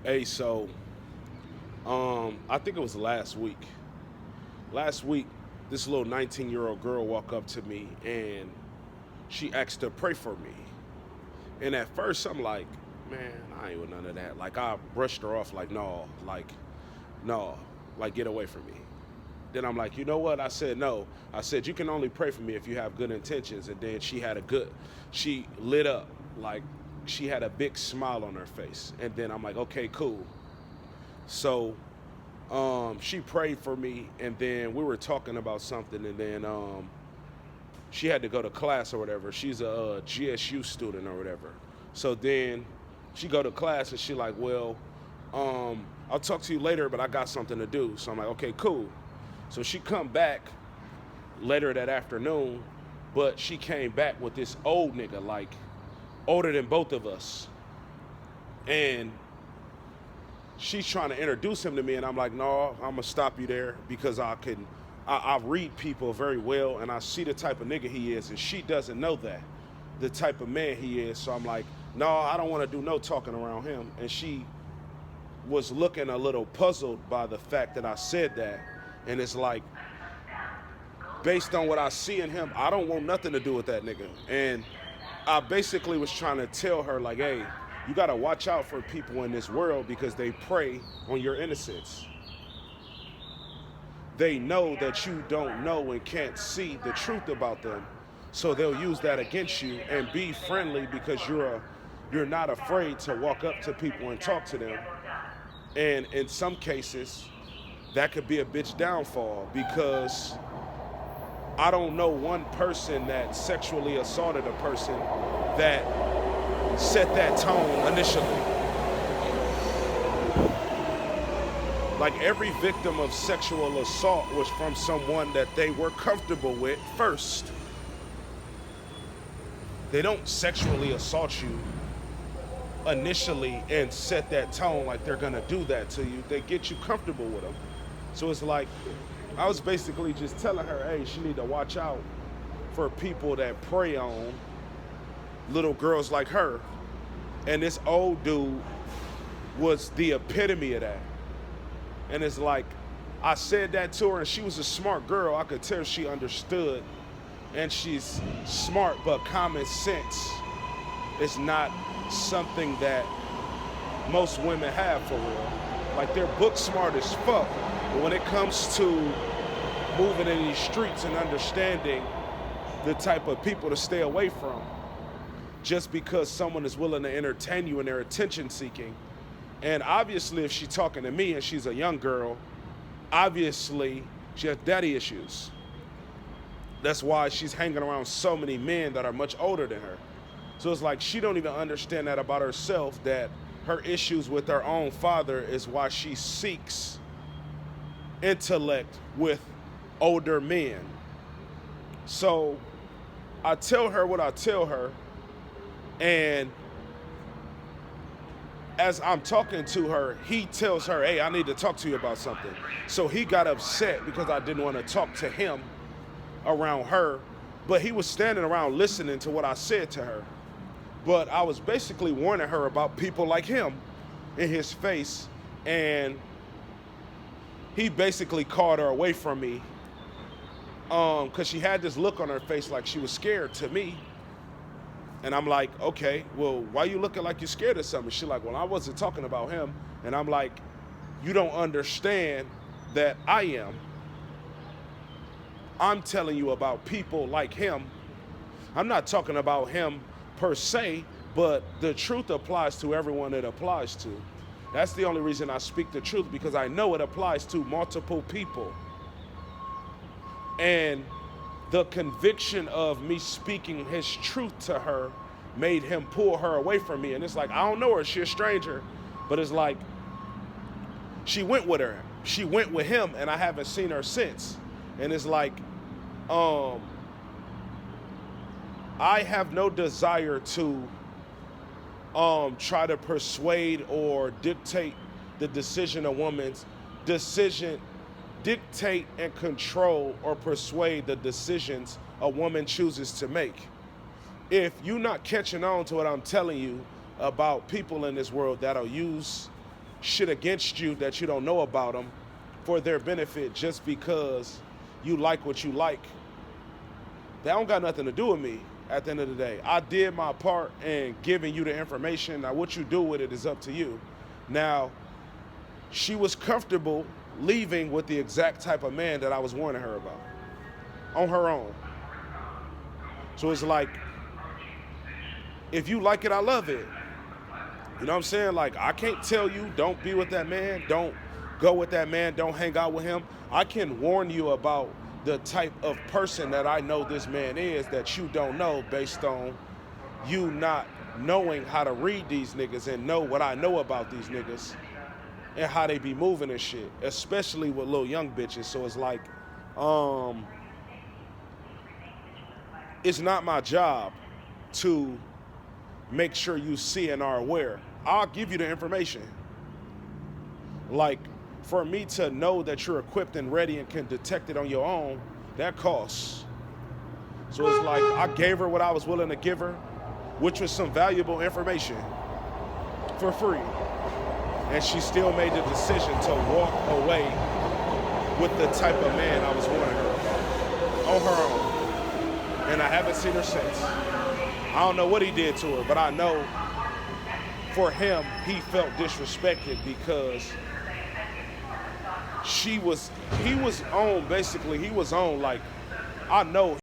Hey, so I think it was last week. Last week, this little 19-year-old girl walked up to me and she asked to pray for me. And at first, I'm like, man, I ain't with none of that. Like I brushed her off, like no, like get away from me. Then I'm like, you know what? I said no. I said you can only pray for me if you have good intentions. And then she lit up like she had a big smile on her face. And then I'm like, okay, cool. So she prayed for me, and then we were talking about something, and then she had to go to class or whatever. She's a GSU student or whatever. So then she go to class, and she like, well, I'll talk to you later, but I got something to do. So I'm like, okay, cool. So she come back later that afternoon, but she came back with this old nigga, like older than both of us, and she's trying to introduce him to me, and I'm like, no, I'm gonna stop you there because I read people very well, and I see the type of nigga he is, and she doesn't know that, the type of man he is. So I'm like, no, I don't want to do no talking around him. And she was looking a little puzzled by the fact that I said that, and it's like, based on what I see in him, I don't want nothing to do with that nigga. And I basically was trying to tell her, like, hey, you gotta watch out for people in this world because they prey on your innocence. They know that you don't know and can't see the truth about them, so they'll use that against you. And be friendly because you're not afraid to walk up to people and talk to them. And in some cases, that could be a bitch downfall because I don't know one person that sexually assaulted a person that set that tone initially. Like every victim of sexual assault was from someone that they were comfortable with first. They don't sexually assault you initially and set that tone like they're gonna do that to you. They get you comfortable with them. So it's like, I was basically just telling her, hey, she need to watch out for people that prey on little girls like her. And this old dude was the epitome of that. And it's like, I said that to her, and she was a smart girl. I could tell she understood. And she's smart, but common sense is not something that most women have for real. Like, they're book smart as fuck. But when it comes to moving in these streets and understanding the type of people to stay away from, just because someone is willing to entertain you and they're attention seeking. And obviously if she's talking to me and she's a young girl, obviously she has daddy issues. That's why she's hanging around so many men that are much older than her. So it's like she don't even understand that about herself, that her issues with her own father is why she seeks intellect with older men. So I tell her what I tell her, and as I'm talking to her, he tells her, hey, I need to talk to you about something. So he got upset because I didn't want to talk to him around her, but he was standing around listening to what I said to her. But I was basically warning her about people like him in his face, and he basically called her away from me because she had this look on her face like she was scared to me. And I'm like, okay, well, why you looking like you're scared of something? She's like, well, I wasn't talking about him. And I'm like, you don't understand that I am. I'm telling you about people like him. I'm not talking about him per se, but the truth applies to everyone it applies to. That's the only reason I speak the truth, because I know it applies to multiple people. And the conviction of me speaking his truth to her made him pull her away from me. And it's like, I don't know her, she's a stranger. But it's like, she went with her. She went with him, and I haven't seen her since. And it's like, I have no desire to try to persuade or dictate the decision of woman's decision, dictate and control or persuade the decisions a woman chooses to make. If you're not catching on to what I'm telling you about people in this world that'll use shit against you that you don't know about them for their benefit just because you like what you like. That don't got nothing to do with me at the end of the day. I did my part in giving you the information. Now, what you do with it is up to you. Now, she was comfortable leaving with the exact type of man that I was warning her about on her own. So it's like, if you like it, I love it. You know what I'm saying? Like, I can't tell you, don't be with that man, don't go with that man, don't hang out with him. I can warn you about the type of person that I know this man is that you don't know based on you not knowing how to read these niggas and know what I know about these niggas and how they be moving and shit, especially with little young bitches. So it's like, it's not my job to make sure you see and are aware. I'll give you the information. Like, for me to know that you're equipped and ready and can detect it on your own, that costs. So it's like, I gave her what I was willing to give her, which was some valuable information for free. And she still made the decision to walk away with the type of man I was warning her about on her own. And I haven't seen her since. I don't know what he did to her, but I know for him, he felt disrespected because he was on, like, I know